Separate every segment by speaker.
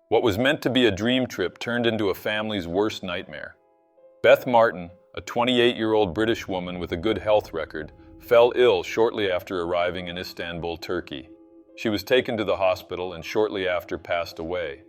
Speaker 1: What was meant to be a dream trip turned into a family's worst nightmare. Beth Martin, a 28-year-old British woman with a good health record, fell ill shortly after arriving in Istanbul, Turkey. She was taken to the hospital and shortly after passed away.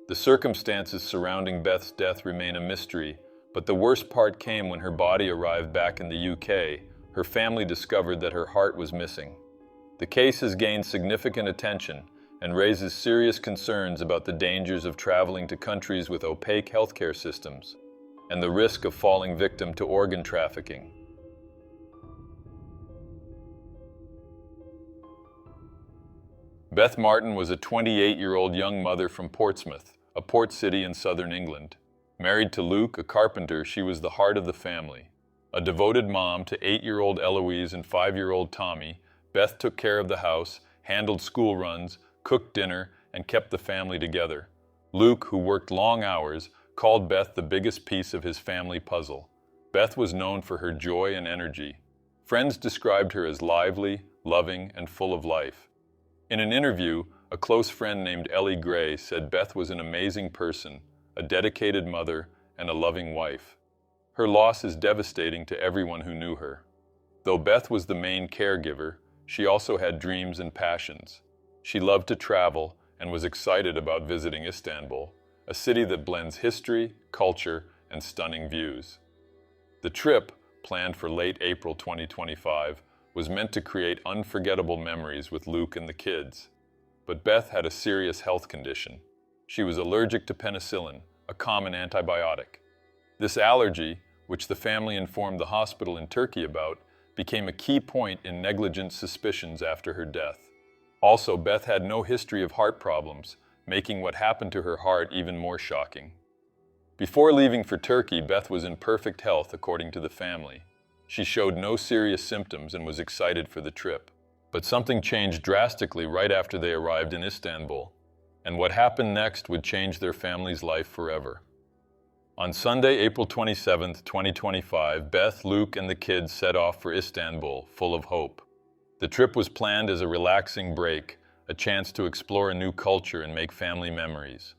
Speaker 1: The circumstances surrounding Beth's death remain a mystery, but the worst part came when her body arrived back in the UK. Her family discovered that her heart was missing. The case has gained significant attention and raises serious concerns about the dangers of traveling to countries with opaque healthcare systems and the risk of falling victim to organ trafficking. Beth Martin was a 28-year-old young mother from Portsmouth, a port city in southern England. Married to Luke, a carpenter, she was the heart of the family. A devoted mom to 8-year-old Eloise and 5-year-old Tommy, Beth took care of the house, handled school runs, cooked dinner, and kept the family together. Luke, who worked long hours, called Beth the biggest piece of his family puzzle. Beth was known for her joy and energy. Friends described her as lively, loving, and full of life. In an interview, a close friend named Ellie Gray said Beth was an amazing person, a dedicated mother, and a loving wife. Her loss is devastating to everyone who knew her. Though Beth was the main caregiver, she also had dreams and passions. She loved to travel and was excited about visiting Istanbul, a city that blends history, culture, and stunning views. The trip, planned for late April 2025, was meant to create unforgettable memories with Luke and the kids. But Beth had a serious health condition. She was allergic to penicillin, a common antibiotic. This allergy, which the family informed the hospital in Turkey about, became a key point in negligent suspicions after her death. Also, Beth had no history of heart problems, making what happened to her heart even more shocking. Before leaving for Turkey, Beth was in perfect health, according to the family. She showed no serious symptoms and was excited for the trip. But something changed drastically right after they arrived in Istanbul, and what happened next would change their family's life forever. On Sunday, April 27, 2025, Beth, Luke, and the kids set off for Istanbul, full of hope. The trip was planned as a relaxing break, a chance to explore a new culture and make family memories.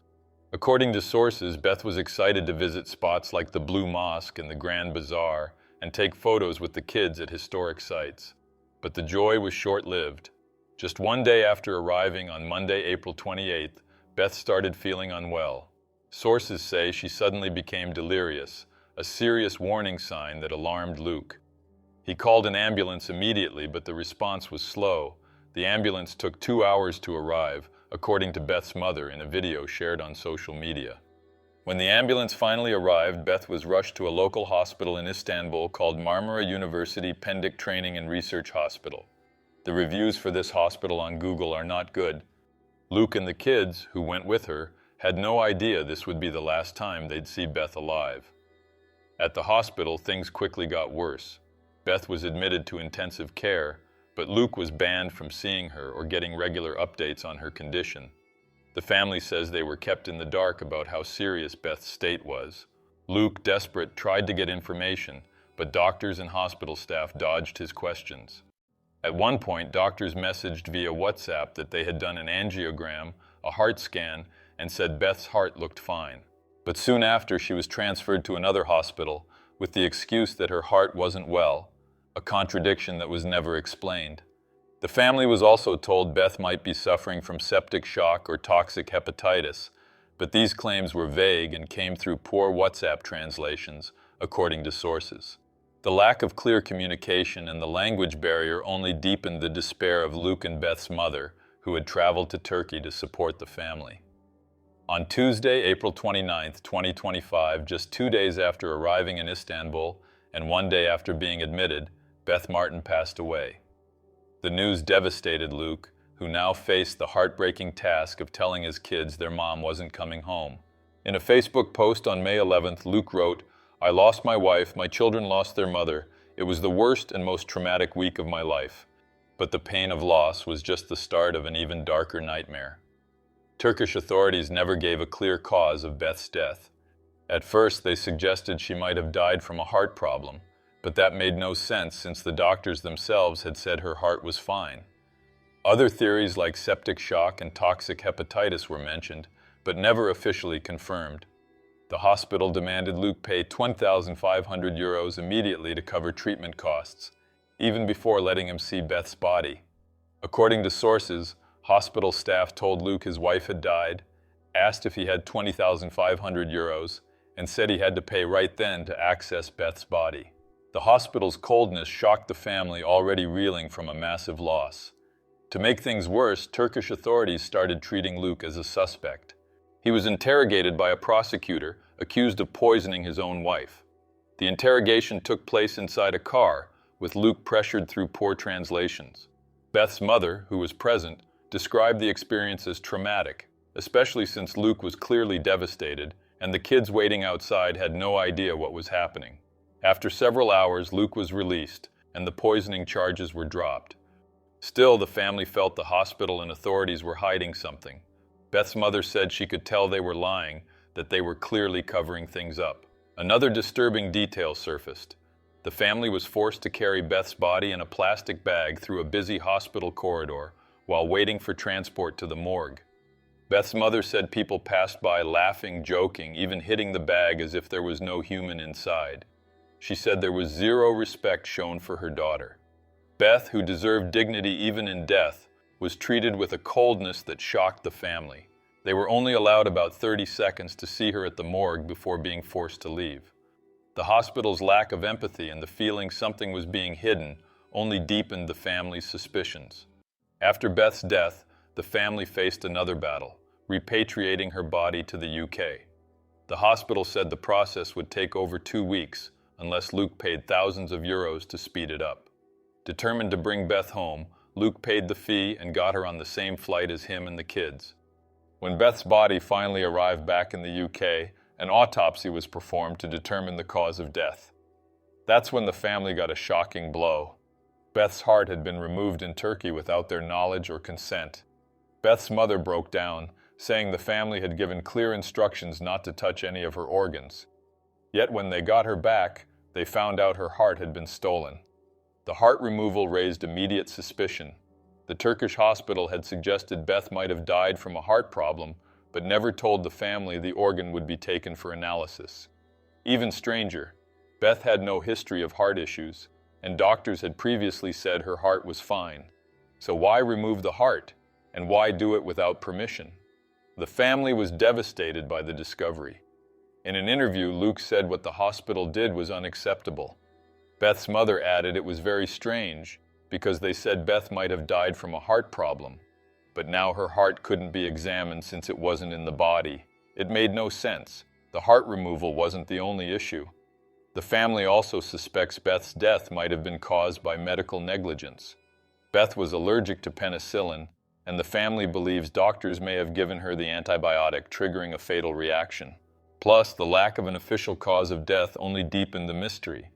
Speaker 1: According to sources, Beth was excited to visit spots like the Blue Mosque and the Grand Bazaar and take photos with the kids at historic sites. But the joy was short-lived. Just one day after arriving on Monday, April 28th, Beth started feeling unwell. Sources say she suddenly became delirious, a serious warning sign that alarmed Luke. He called an ambulance immediately, but the response was slow. The ambulance took 2 hours to arrive, according to Beth's mother in a video shared on social media. When the ambulance finally arrived, Beth was rushed to a local hospital in Istanbul called Marmara University Pendik Training and Research Hospital. The reviews for this hospital on Google are not good. Luke and the kids, who went with her, had no idea this would be the last time they'd see Beth alive. At the hospital, things quickly got worse. Beth was admitted to intensive care, but Luke was banned from seeing her or getting regular updates on her condition. The family says they were kept in the dark about how serious Beth's state was. Luke, desperate, tried to get information, but doctors and hospital staff dodged his questions. At one point, doctors messaged via WhatsApp that they had done an angiogram, a heart scan, and said Beth's heart looked fine. But soon after, she was transferred to another hospital with the excuse that her heart wasn't well, a contradiction that was never explained. The family was also told Beth might be suffering from septic shock or toxic hepatitis, but these claims were vague and came through poor WhatsApp translations, according to sources. The lack of clear communication and the language barrier only deepened the despair of Luke and Beth's mother, who had traveled to Turkey to support the family. On Tuesday, April 29, 2025, just 2 days after arriving in Istanbul and 1 day after being admitted, Beth Martin passed away. The news devastated Luke, who now faced the heartbreaking task of telling his kids their mom wasn't coming home. In a Facebook post on May 11th, Luke wrote, "I lost my wife, my children lost their mother. It was the worst and most traumatic week of my life. But the pain of loss was just the start of an even darker nightmare." Turkish authorities never gave a clear cause of Beth's death. At first, they suggested she might have died from a heart problem, but that made no sense since the doctors themselves had said her heart was fine. Other theories like septic shock and toxic hepatitis were mentioned, but never officially confirmed. The hospital demanded Luke pay €20,500 immediately to cover treatment costs, even before letting him see Beth's body. According to sources, hospital staff told Luke his wife had died, asked if he had €20,500, and said he had to pay right then to access Beth's body. The hospital's coldness shocked the family already reeling from a massive loss. To make things worse, Turkish authorities started treating Luke as a suspect. He was interrogated by a prosecutor accused of poisoning his own wife. The interrogation took place inside a car, with Luke pressured through poor translations. Beth's mother, who was present, described the experience as traumatic, especially since Luke was clearly devastated, and the kids waiting outside had no idea what was happening. After several hours, Luke was released, and the poisoning charges were dropped. Still, the family felt the hospital and authorities were hiding something. Beth's mother said she could tell they were lying, that they were clearly covering things up. Another disturbing detail surfaced. The family was forced to carry Beth's body in a plastic bag through a busy hospital corridor while waiting for transport to the morgue. Beth's mother said people passed by laughing, joking, even hitting the bag as if there was no human inside. She said there was zero respect shown for her daughter. Beth, who deserved dignity even in death, was treated with a coldness that shocked the family. They were only allowed about 30 seconds to see her at the morgue before being forced to leave. The hospital's lack of empathy and the feeling something was being hidden only deepened the family's suspicions. After Beth's death, the family faced another battle, repatriating her body to the UK. The hospital said the process would take over 2 weeks unless Luke paid thousands of euros to speed it up. Determined to bring Beth home, Luke paid the fee and got her on the same flight as him and the kids. When Beth's body finally arrived back in the UK, an autopsy was performed to determine the cause of death. That's when the family got a shocking blow. Beth's heart had been removed in Turkey without their knowledge or consent. Beth's mother broke down, saying the family had given clear instructions not to touch any of her organs. Yet when they got her back, they found out her heart had been stolen. The heart removal raised immediate suspicion. The Turkish hospital had suggested Beth might have died from a heart problem, but never told the family the organ would be taken for analysis. Even stranger, Beth had no history of heart issues, and doctors had previously said her heart was fine. So why remove the heart, and why do it without permission? The family was devastated by the discovery. In an interview, Luke said what the hospital did was unacceptable. Beth's mother added it was very strange because they said Beth might have died from a heart problem, but now her heart couldn't be examined since it wasn't in the body. It made no sense. The heart removal wasn't the only issue. The family also suspects Beth's death might have been caused by medical negligence. Beth was allergic to penicillin, and the family believes doctors may have given her the antibiotic, triggering a fatal reaction. Plus, the lack of an official cause of death only deepened the mystery.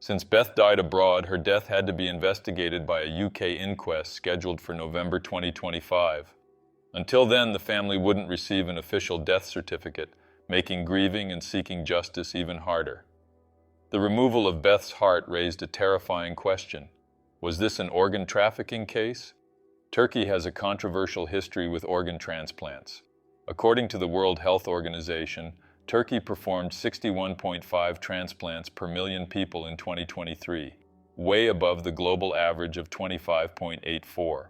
Speaker 1: Since Beth died abroad, her death had to be investigated by a UK inquest scheduled for November 2025. Until then, the family wouldn't receive an official death certificate, making grieving and seeking justice even harder. The removal of Beth's heart raised a terrifying question. Was this an organ trafficking case? Turkey has a controversial history with organ transplants. According to the World Health Organization, Turkey performed 61.5 transplants per million people in 2023, way above the global average of 25.84.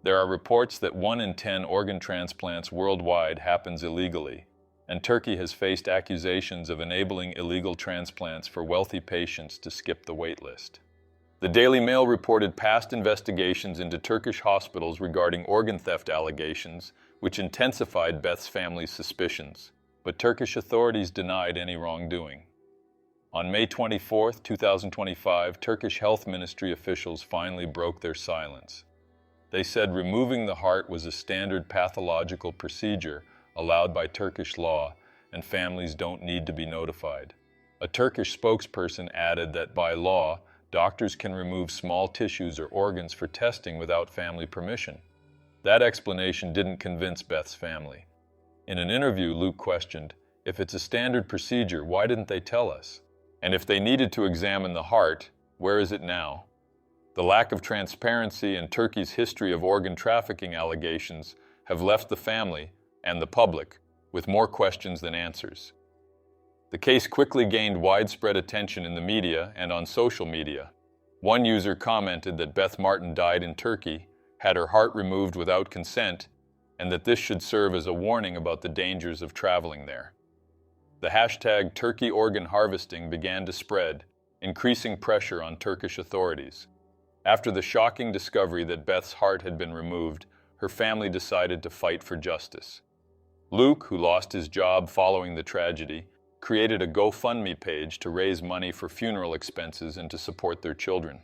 Speaker 1: There are reports that 1 in 10 organ transplants worldwide happens illegally, and Turkey has faced accusations of enabling illegal transplants for wealthy patients to skip the wait list. The Daily Mail reported past investigations into Turkish hospitals regarding organ theft allegations, which intensified Beth's family's suspicions. But Turkish authorities denied any wrongdoing. On May 24, 2025, Turkish health ministry officials finally broke their silence. They said removing the heart was a standard pathological procedure allowed by Turkish law, and families don't need to be notified. A Turkish spokesperson added that by law, doctors can remove small tissues or organs for testing without family permission. That explanation didn't convince Beth's family. In an interview, Luke questioned, if it's a standard procedure, why didn't they tell us? And if they needed to examine the heart, where is it now? The lack of transparency and Turkey's history of organ trafficking allegations have left the family and the public with more questions than answers. The case quickly gained widespread attention in the media and on social media. One user commented that Beth Martin died in Turkey, had her heart removed without consent, and that this should serve as a warning about the dangers of traveling there. The hashtag Turkey organ harvesting began to spread, increasing pressure on Turkish authorities. After the shocking discovery that Beth's heart had been removed, her family decided to fight for justice. Luke, who lost his job following the tragedy, created a GoFundMe page to raise money for funeral expenses and to support their children.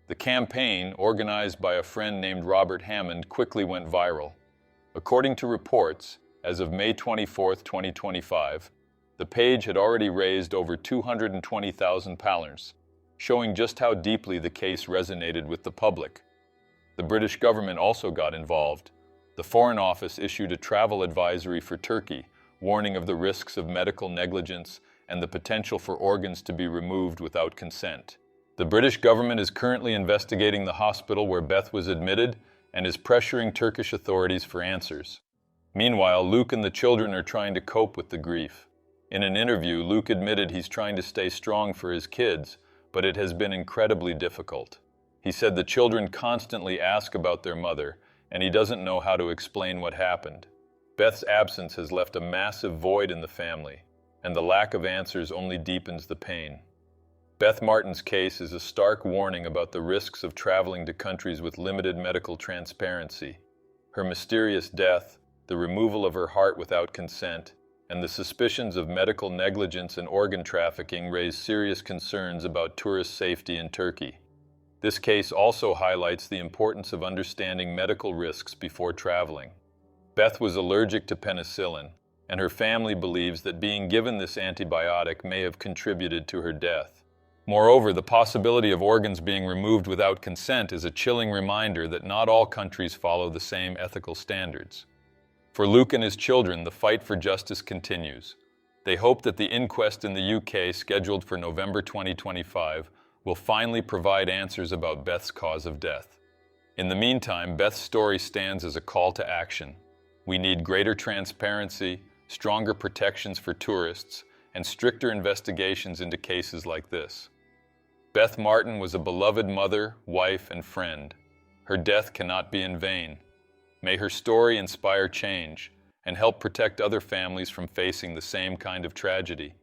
Speaker 1: The campaign, organized by a friend named Robert Hammond, quickly went viral. According to reports, as of May 24, 2025, the page had already raised over £220,000, showing just how deeply the case resonated with the public. The British government also got involved. The Foreign Office issued a travel advisory for Turkey, warning of the risks of medical negligence and the potential for organs to be removed without consent. The British government is currently investigating the hospital where Beth was admitted and is pressuring Turkish authorities for answers. Meanwhile, Luke and the children are trying to cope with the grief. In an interview, Luke admitted he's trying to stay strong for his kids, but it has been incredibly difficult. He said the children constantly ask about their mother, and he doesn't know how to explain what happened. Beth's absence has left a massive void in the family, and the lack of answers only deepens the pain. Beth Martin's case is a stark warning about the risks of traveling to countries with limited medical transparency. Her mysterious death, the removal of her heart without consent, and the suspicions of medical negligence and organ trafficking raise serious concerns about tourist safety in Turkey. This case also highlights the importance of understanding medical risks before traveling. Beth was allergic to penicillin, and her family believes that being given this antibiotic may have contributed to her death. Moreover, the possibility of organs being removed without consent is a chilling reminder that not all countries follow the same ethical standards. For Luke and his children, the fight for justice continues. They hope that the inquest in the UK, scheduled for November 2025, will finally provide answers about Beth's cause of death. In the meantime, Beth's story stands as a call to action. We need greater transparency, stronger protections for tourists, and stricter investigations into cases like this. Beth Martin was a beloved mother, wife, and friend. Her death cannot be in vain. May her story inspire change and help protect other families from facing the same kind of tragedy.